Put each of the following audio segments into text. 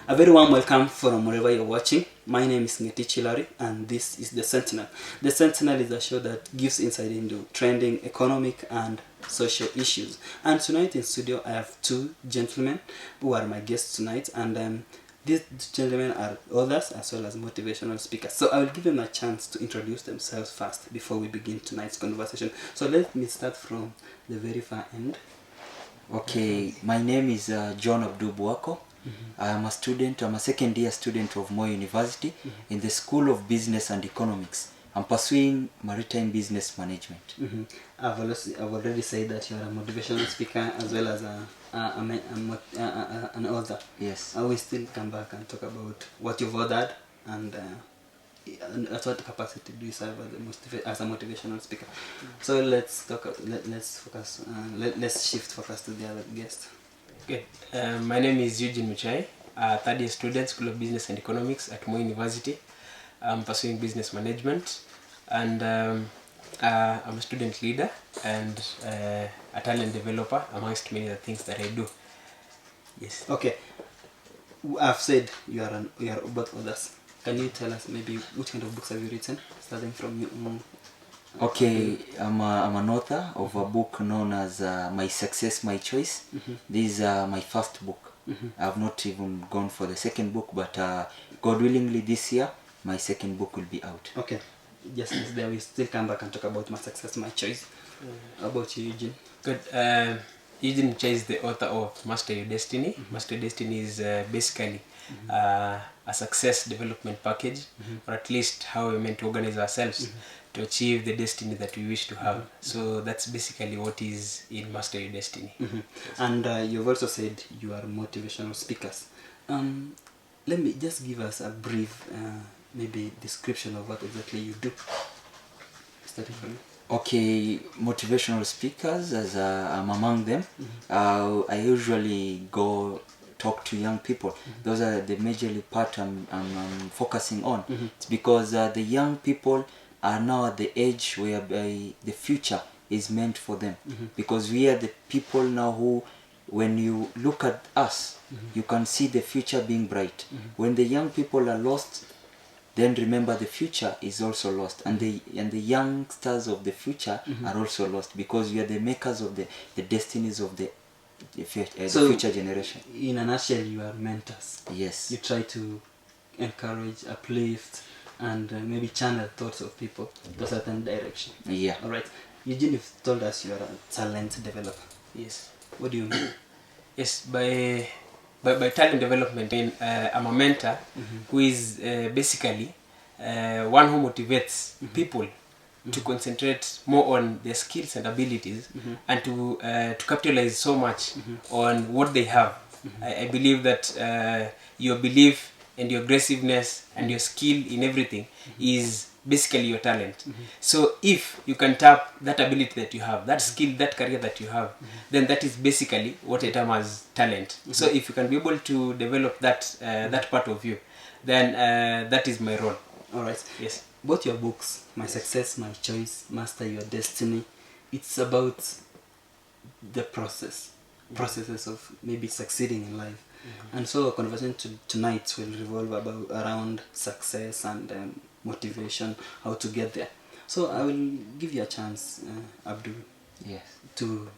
A very warm welcome from wherever you're watching. My name is Ngeti Chilari and this is The Sentinel. The Sentinel is a show that gives insight into trending economic and social issues. And tonight in studio I have two gentlemen who are my guests tonight, and these gentlemen are authors as well as motivational speakers. So I will give them a chance to introduce themselves first before we begin tonight's conversation. So let me start from the very far end. Okay, my name is John Abdul Buako. I am a student, I'm a second year student of Moi University in the School of Business and Economics. I'm pursuing maritime business management. I've already said that you are a motivational speaker as well as an author. Yes. I will still come back and talk about what you've authored and at what capacity do you serve as a motivational speaker. So let's focus. Let's shift focus to the other guest. Okay. My name is Eugene Muchai, third year student, School of Business and Economics at Moi University. I'm pursuing business management, and I'm a student leader and a talent developer, amongst many other things that I do. Yes. Okay. I've said you are both authors. Can you tell us maybe which kind of books have you written, starting from you? Okay, I'm an author of a book known as My Success, My Choice. This is my first book. I have not even gone for the second book, but God willingly this year, my second book will be out. Okay, yes, there we still come back and talk about My Success, My Choice. How about you, Eugene? Good. Eugene Muchai is the author of Master Your Destiny. Master Your Destiny is basically a success development package, or at least how we're meant to organize ourselves to achieve the destiny that we wish to have. So that's basically what is in Master Your Destiny. And you've also said you are motivational speakers. Let me just give us a brief maybe description of what exactly you do. Starting from you. Okay, motivational speakers, as I'm among them, I usually go talk to young people. Those are the majorly part I'm focusing on. It's because the young people are now at the age where the future is meant for them. Because we are the people now who, when you look at us, you can see the future being bright. When the young people are lost, then remember the future is also lost, and the youngsters of the future are also lost, because we are the makers of the destinies of the future generation. In a nutshell, you are mentors. Yes. You try to encourage, uplift, and maybe channel thoughts of people to a certain direction. Yeah. All right. Eugene, you've told us you are a talent developer. Yes. What do you mean? Yes, by talent development, I'm a mentor who is basically one who motivates people to concentrate more on their skills and abilities and to capitalize so much on what they have. I believe that your belief and your aggressiveness and your skill in everything is basically your talent. So if you can tap that ability that you have, that skill, that career that you have, then that is basically what I term as talent. So if you can be able to develop that that part of you, then that is my role. All right. Yes. Both your books, My Success, My Choice, Master Your Destiny, it's about the processes of maybe succeeding in life. And so our conversation tonight will revolve around success and motivation, how to get there. So I will give you a chance, Abdul, Yes. to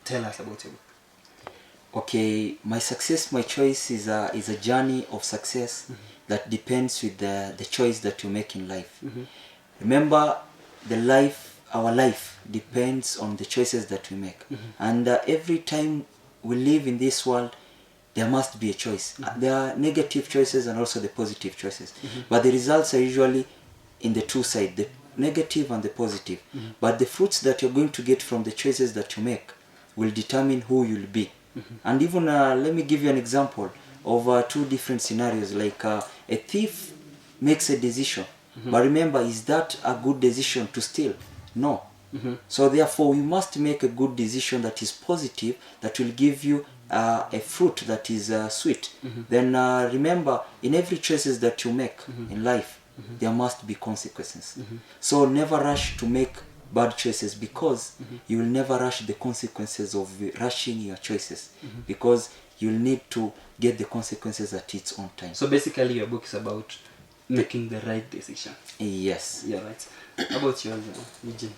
tell us about your book. Okay, My Success, My Choice is a journey of success that depends with the choice that you make in life. Remember, our life depends on the choices that we make. And every time we live in this world, there must be a choice. There are negative choices and also the positive choices. But the results are usually in the two sides, the negative and the positive. But the fruits that you're going to get from the choices that you make will determine who you'll be. And even, let me give you an example of two different scenarios. Like a thief makes a decision. But remember, is that a good decision to steal? No. So therefore, we must make a good decision that is positive, that will give you a fruit that is sweet. Then remember, in every choices that you make in life, there must be consequences. So never rush to make bad choices, because you will never rush the consequences of rushing your choices, because you'll need to get the consequences at its own time. So basically your book is about making the right decision. Yes. Yeah, right. How about yours, Eugene?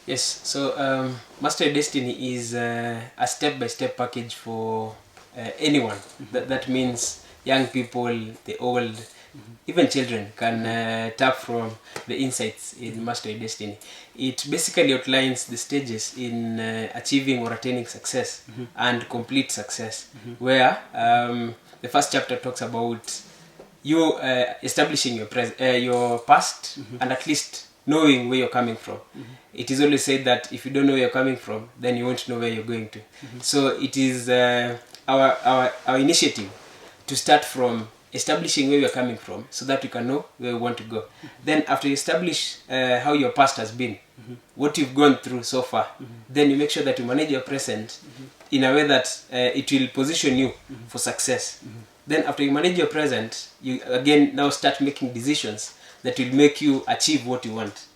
Yes, so Master Your Destiny is a step-by-step package for anyone. That means young people, the old, even children can tap from the insights in Master Your Destiny. It basically outlines the stages in achieving or attaining success and complete success, where the first chapter talks about you establishing your past and at least knowing where you're coming from. It is always said that if you don't know where you're coming from, then you won't know where you're going to. So it is our initiative to start from establishing where we're coming from so that we can know where we want to go. Then after you establish how your past has been, what you've gone through so far, then you make sure that you manage your present in a way that it will position you for success. Then after you manage your present, you again now start making decisions that will make you achieve what you want.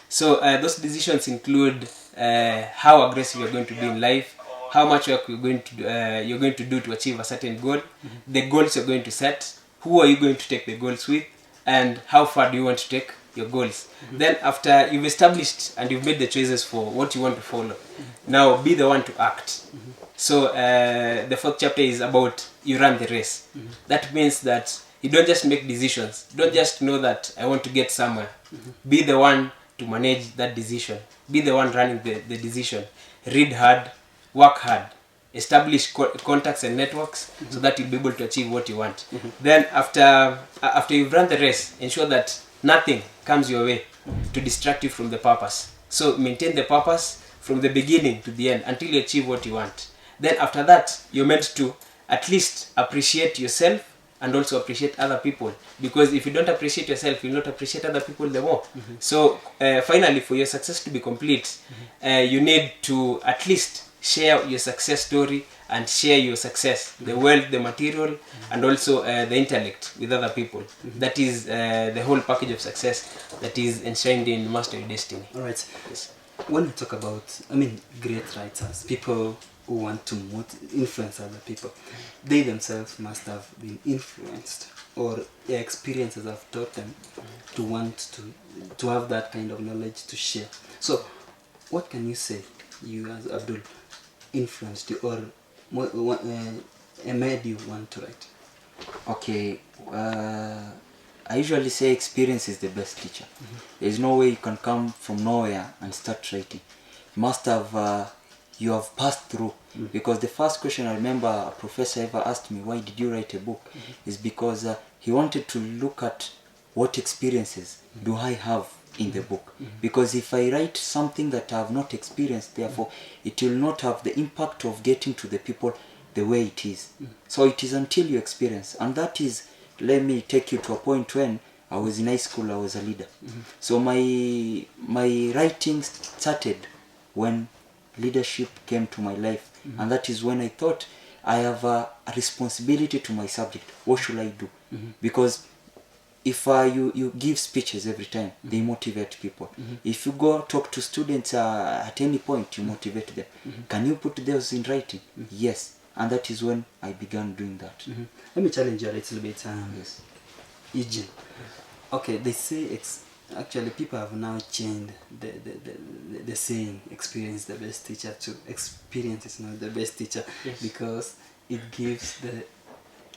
So those decisions include how aggressive you're going to be in life, how much work you're going to do to achieve a certain goal, the goals you're going to set, who are you going to take the goals with, and how far do you want to take your goals. Then after you've established and you've made the choices for what you want to follow, now be the one to act. So the fourth chapter is about you run the race. That means that you don't just make decisions. Don't just know that I want to get somewhere. Be the one to manage that decision. Be the one running the decision. Read hard, work hard, establish contacts and networks so that you'll be able to achieve what you want. Then after you've run the race, ensure that nothing comes your way to distract you from the purpose. So maintain the purpose from the beginning to the end until you achieve what you want. Then after that, you're meant to at least appreciate yourself and also appreciate other people, because if you don't appreciate yourself, you'll not appreciate other people the more. So finally, for your success to be complete, you need to at least share your success story and share your success, the wealth, the material, and also the intellect with other people. That is the whole package of success that is enshrined in Master Your Destiny. All right. Yes. When we talk about, great writers, people who want to influence other people, they themselves must have been influenced, or their experiences have taught them to want to have that kind of knowledge to share. So, what can you say, you as Abdul, influenced you or made you want to write? Okay, I usually say experience is the best teacher. There's no way you can come from nowhere and start writing. You must have, you have passed through. Because the first question I remember a professor ever asked me, why did you write a book? Is because he wanted to look at what experiences do I have in the book. Because if I write something that I have not experienced, therefore it will not have the impact of getting to the people the way it is. So it is until you experience. And that is, let me take you to a point when I was in high school, I was a leader. So my writing started when leadership came to my life. And that is when I thought I have a responsibility to my subject. What should I do? Because if you give speeches every time, they motivate people. If you go talk to students at any point, you motivate them. Can you put those in writing? Yes. And that is when I began doing that. Let me challenge you a little bit, Yes. Eugene. Okay, they say actually people have now changed the saying, experience the best teacher, to experience is not the best teacher. Yes. Because it gives the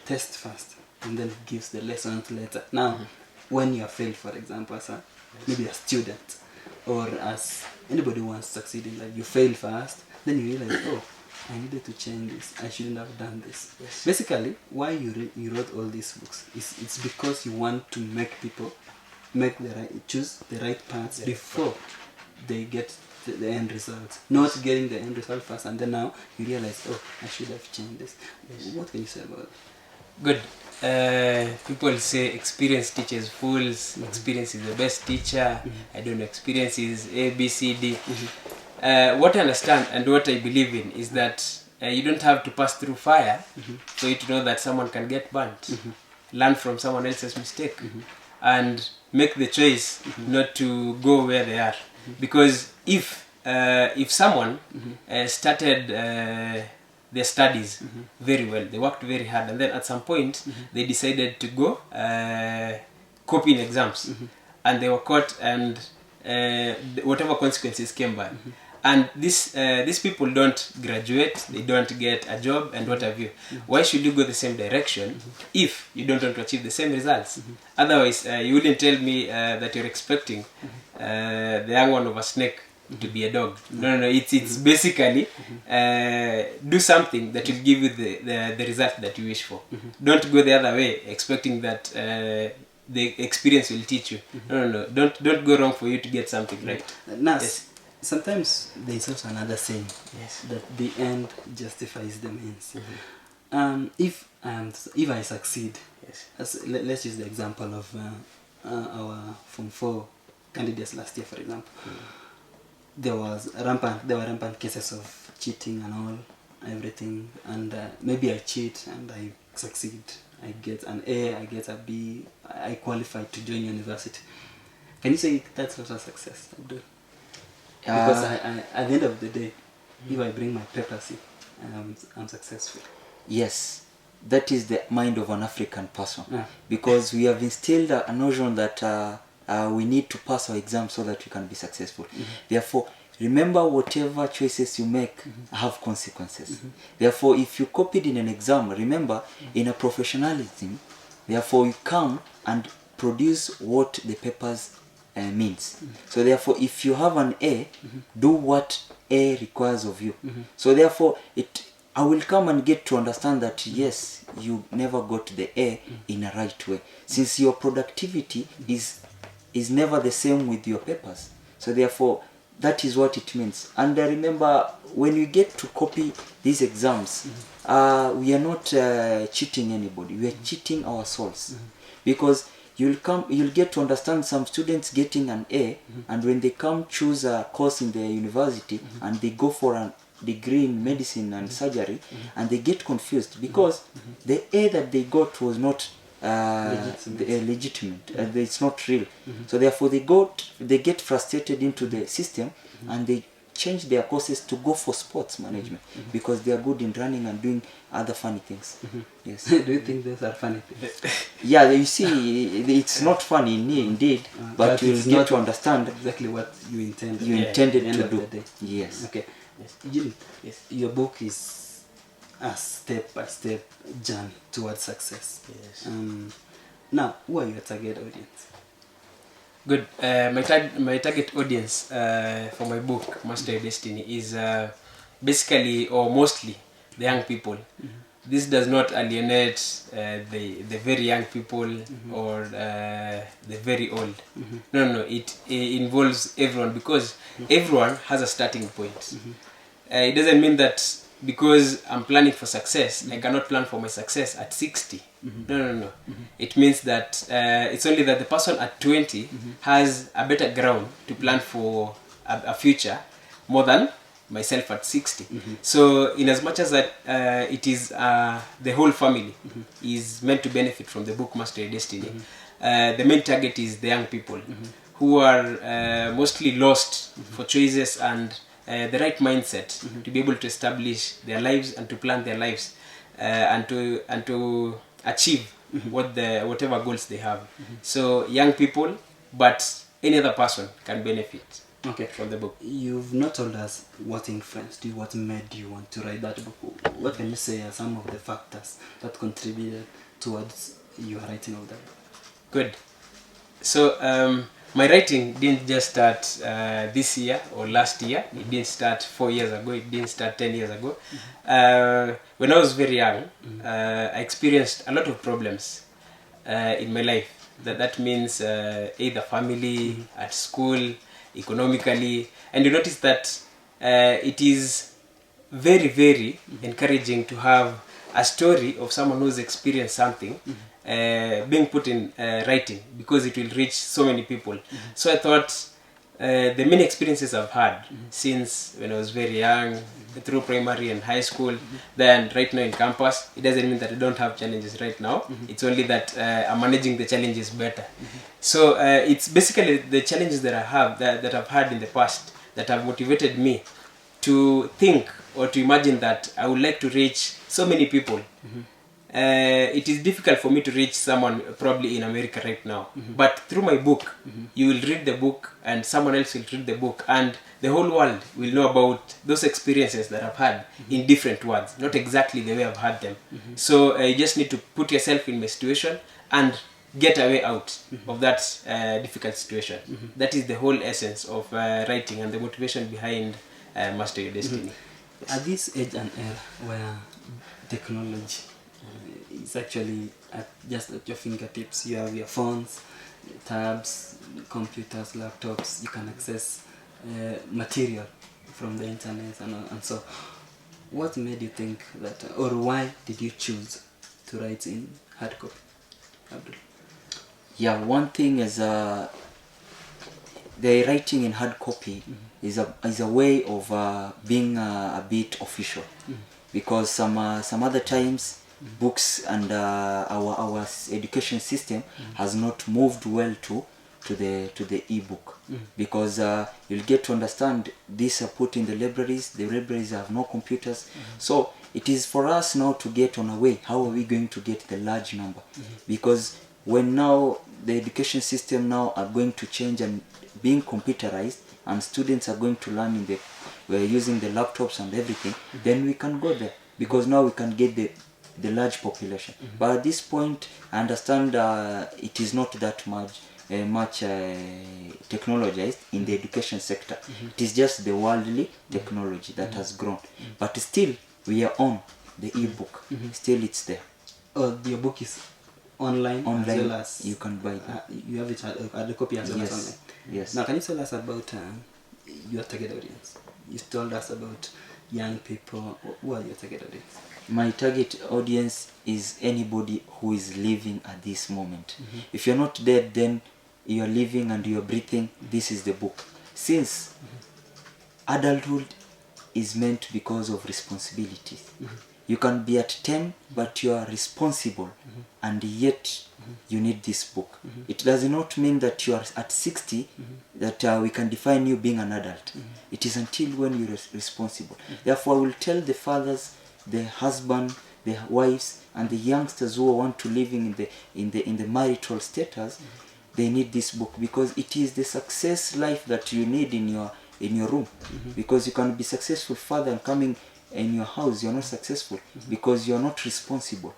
test first and then it gives the lessons later. Now, when you are failed, for example, as maybe a student or as anybody who wants to succeed in life, you fail first, then you realize, oh, I needed to change this, I shouldn't have done this. Yes. Basically, why you wrote all these books is it's because you want to make people choose the right paths before they get the end result. Not getting the end result first and then now you realize, oh, I should have changed this. What can you say about it? Good. People say experience teaches fools. Experience is the best teacher. I don't know, experience is A, B, C, D. What I understand and what I believe in is that you don't have to pass through fire for you to know that someone can get burnt. Learn from someone else's mistake and make the choice not to go where they are. Because if someone started their studies very well. They worked very hard, and then at some point they decided to go copying exams, and they were caught, and whatever consequences came by. And these people don't graduate, they don't get a job, and what have you. Why should you go the same direction if you don't want to achieve the same results? Otherwise, you wouldn't tell me that you're expecting the young one of a snake to be a dog. No, it's basically do something that will give you the result that you wish for. Don't go the other way expecting that the experience will teach you. No, don't go wrong for you to get something right. Nas, Yes. sometimes there is also another saying that the end justifies the means. If I succeed, let's use the example of our Form 4 candidates last year, for example. There were rampant cases of cheating and all, everything, and maybe I cheat and I succeed. I get an A, I get a B, I qualify to join university. Can you say that's also a success? I do. Because I, at the end of the day, if I bring my papers in, I'm successful. Yes, that is the mind of an African person. Yeah. Because we have instilled a notion that we need to pass our exams so that we can be successful. Therefore, remember, whatever choices you make have consequences. Therefore, if you copied in an exam, remember, in a professionalism, therefore you come and produce what the papers means. So therefore, if you have an A, do what A requires of you. So therefore, I will come and get to understand that yes, you never got the A in a right way, since your productivity is never the same with your papers. So therefore, that is what it means. And remember, when we get to copy these exams, we are not cheating anybody. We are cheating our souls, because you'll get to understand some students getting an A, and when they come choose a course in the university, and they go for a degree in medicine and surgery, and they get confused because the A that they got was not legitimate. It's not real. So therefore they get frustrated into the system, and they change their courses to go for sports management because they are good in running and doing other funny things. Yes. Do you think those are funny things? Yeah, you see, it's not funny indeed, but you'll it's get not to understand exactly what you intended. you intended End to of do. the day. Yes. Okay. Eugene, your book is a step-by-step journey towards success. Yes. Now, who are your target audience? Good. My target audience for my book, Master Your Destiny, is basically or mostly the young people. This does not alienate the very young people or the very old. No, it involves everyone, because everyone has a starting point. It doesn't mean that because I'm planning for success, I cannot plan for my success at 60. No. It means that it's only that the person at 20 has a better ground to plan for a future more than myself at 60. So in as much as that it is the whole family is meant to benefit from the book Master Your Destiny, the main target is the young people who are mostly lost for choices and the right mindset to be able to establish their lives and to plan their lives and to achieve whatever goals they have. So young people, but any other person can benefit from the book. You've not told us what influenced you, what made you want to write that book. What can you say are some of the factors that contributed towards your writing of that book? Good. So my writing didn't just start this year or last year. It didn't start 4 years ago. It didn't start 10 years ago. When I was very young, I experienced a lot of problems in my life. That means either family, at school, economically. And you notice that it is very, very encouraging to have a story of someone who's experienced something being put in writing, because it will reach so many people. So I thought the many experiences I've had since when I was very young, through primary and high school, then right now in campus, it doesn't mean that I don't have challenges right now. It's only that I'm managing the challenges better. So it's basically the challenges that I have, that I've had in the past, that have motivated me to think or to imagine that I would like to reach so many people. It is difficult for me to reach someone probably in America right now. But through my book, you will read the book and someone else will read the book, and the whole world will know about those experiences that I've had in different words, not exactly the way I've had them. So you just need to put yourself in my situation and get a way out of that difficult situation. That is the whole essence of writing and the motivation behind Master Your Destiny. At this age and era where technology is actually just at your fingertips, you have your phones, tabs, computers, laptops, you can access material from the internet and so. What made you think that, or why did you choose to write in hard copy, Abdul? Yeah, one thing is the writing in hard copy is a way of being a bit official, because some other times books and our education system has not moved well to the ebook, because you'll get to understand these are put in the libraries have no computers. So it is for us now to get on a way, how are we going to get the large number? Because when now the education system now are going to change and being computerized, and students are going to learn we're using the laptops and everything, then we can go there, because now we can get the large population. But at this point, I understand it is not that much technologized in the education sector. It is just the worldly technology that has grown. But still, we are on the ebook. Still, it's there. Oh, your book is online as well as you can buy it. You have it at the copy as well as online. Yes. Now, can you tell us about your target audience? You told us about young people. Who are your target audience? My target audience is anybody who is living at this moment. If you're not dead, then you're living and you're breathing. This is the book. Since adulthood is meant because of responsibilities. You can be at 10, but you are responsible, and yet you need this book. It does not mean that you are at 60 that we can define you being an adult. It is until when you're responsible. Therefore, I will tell the fathers, the husband, the wives, and the youngsters who want to live in the marital status, they need this book, because it is the success life that you need in your room. Because you can be successful father and coming in your house, you're not successful because you're not responsible.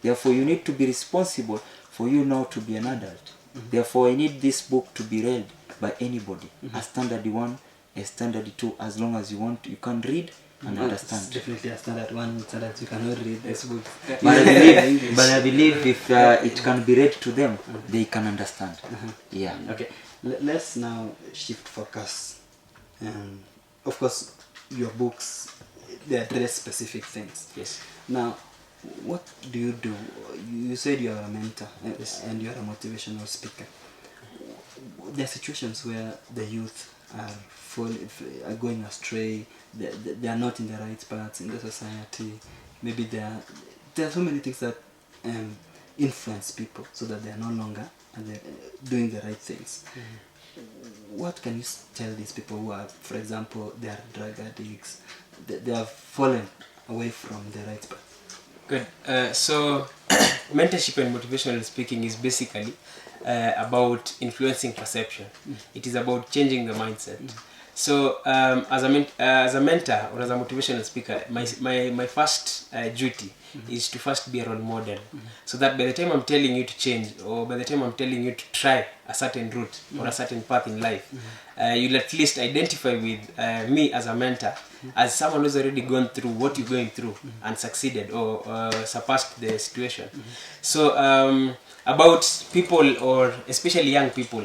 Therefore, you need to be responsible for you now to be an adult. Therefore, I need this book to be read by anybody. A standard 1, a standard 2, as long as you want, you can read and understand. It's definitely a standard 1, standard 2 cannot read this book. But I believe if it can be read to them, they can understand. Yeah. Okay, let's now shift focus. Of course, your books, they address specific things. Yes. Now, what do? You said you are a mentor and you are a motivational speaker. There are situations where the youth are going astray. They are not in the right paths in the society. Maybe there are so many things that influence people so that they are no longer doing the right things. What can you tell these people who are, for example, they are drug addicts, they have fallen away from the right path? Good. So mentorship and motivational speaking is basically about influencing perception. It is about changing the mindset. So as a mentor or as a motivational speaker, my first duty is to first be a role model, so that by the time I'm telling you to change, or by the time I'm telling you to try a certain route or a certain path in life, you'll at least identify with me as a mentor, as someone who's already gone through what you're going through and succeeded or surpassed the situation. So about people, or especially young people,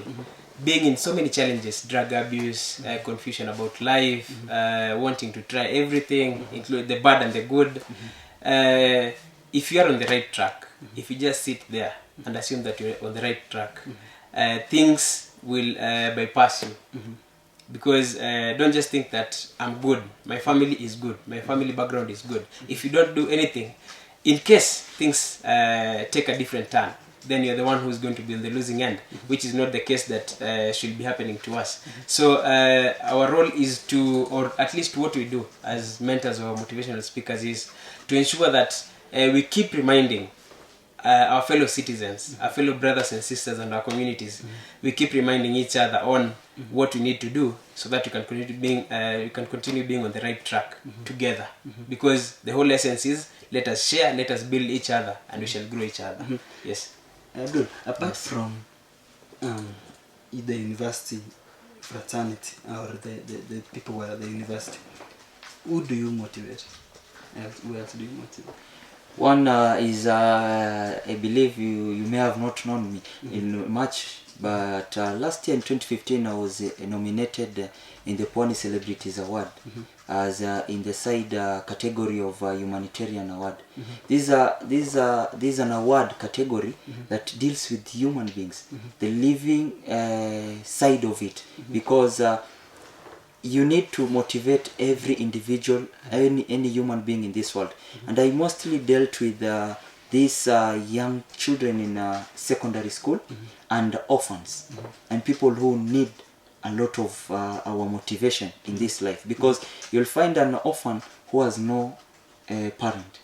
being in so many challenges, drug abuse, confusion about life, wanting to try everything, include the bad and the good. If you are on the right track, if you just sit there and assume that you're on the right track, things will bypass you. Because don't just think that I'm good, my family is good, my family background is good. If you don't do anything, in case things take a different turn, then you're the one who's going to be on the losing end, which is not the case that should be happening to us. So our role is to, or at least what we do as mentors or motivational speakers, is to ensure that we keep reminding our fellow citizens, our fellow brothers and sisters and our communities, we keep reminding each other on what we need to do so that we can continue being on the right track together. Because the whole essence is, let us share, let us build each other, and we shall grow each other. Yes. Abdul, apart from the university fraternity or the people who are at the university, who do you motivate? Who else do you motivate? One is, I believe you may have not known me in much, but last year in 2015 I was nominated in the Pwani Celebrities Award as in the side category of humanitarian award. This is an award category that deals with human beings, the living side of it, because you need to motivate every individual, any human being in this world. And I mostly dealt with these young children in secondary school and orphans and people who need a lot of our motivation in this life, because you'll find an orphan who has no parent.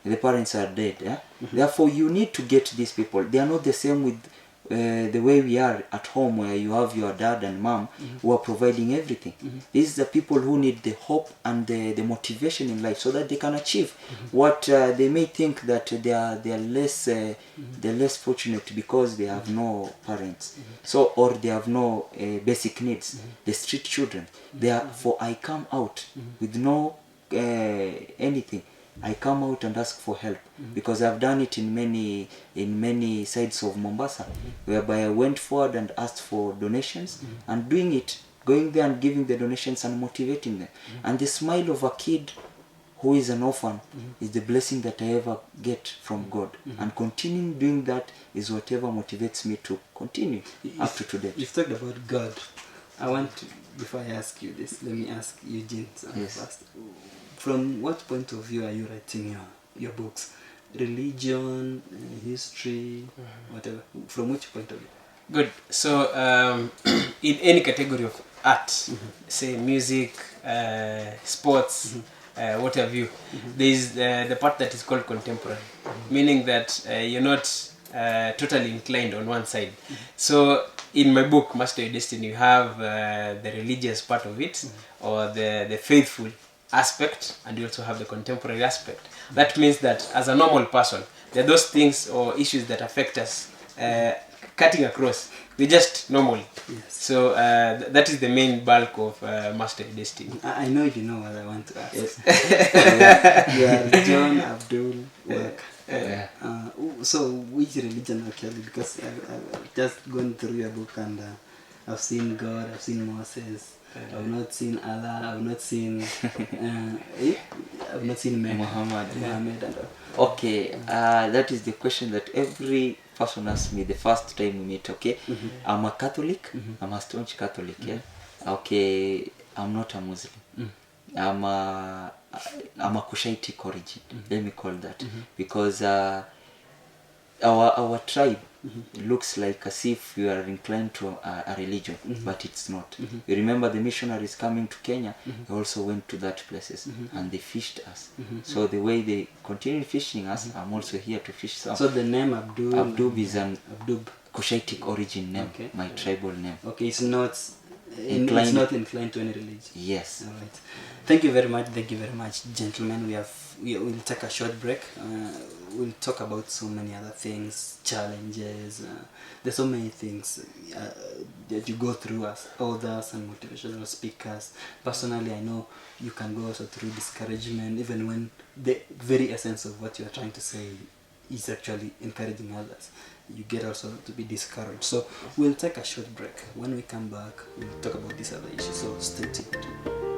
The parents are dead. Therefore, you need to get these people. They are not the same with the way we are at home, where you have your dad and mom who are providing everything. These are the people who need the hope and the motivation in life so that they can achieve what they may think that they are less fortunate because they have no parents, so, or they have no basic needs. The street children, therefore I come out with no anything. I come out and ask for help, because I've done it in many sides of Mombasa, whereby I went forward and asked for donations, and going there and giving the donations and motivating them. And the smile of a kid who is an orphan is the blessing that I ever get from God. And continuing doing that is whatever motivates me to continue up to today. You've talked about God. I want to, before I ask you this, let me ask Eugene first. From what point of view are you writing your books? Religion, history, whatever. From which point of view? Good. So in any category of art, say music, sports, what have you, there is the part that is called contemporary, meaning that you're not totally inclined on one side. So in my book, Master Your Destiny, you have the religious part of it, or the faithful aspect, and you also have the contemporary aspect. That means that as a normal person, there are those things or issues that affect us cutting across. We're just normal. Yes. So that is the main bulk of Master Your Destiny. I know you know what I want to ask. You are John Abdul Work. So which religion actually? Because I've just gone through your book and I've seen God, I've seen Moses, I've not seen Allah, I've not seen Muhammad. And Okay, that is the question that every person asks me the first time we meet. Okay, I'm a Catholic. I'm a staunch Catholic. Yeah. Okay, I'm not a Muslim. I'm a Cushitic origin. Let me call that, because our tribe looks like as if you are inclined to a religion, but it's not. You remember the missionaries coming to Kenya, they also went to that places and they fished us. So the way they continue fishing us, I'm also here to fish some. so the name Abdul is an Abdub. Cushitic origin name, Okay. my tribal name. Okay, it's not Inclined. it's not inclined to any religion. Yes. All right. Thank you very much, gentlemen. We'll take a short break. We'll talk about so many other things, challenges. There's so many things that you go through as authors and motivational speakers. Personally, I know you can go also through discouragement, even when the very essence of what you are trying to say is actually encouraging others. You get also to be discouraged. So we'll take a short break. When we come back, we'll talk about these other issues. So stay tuned.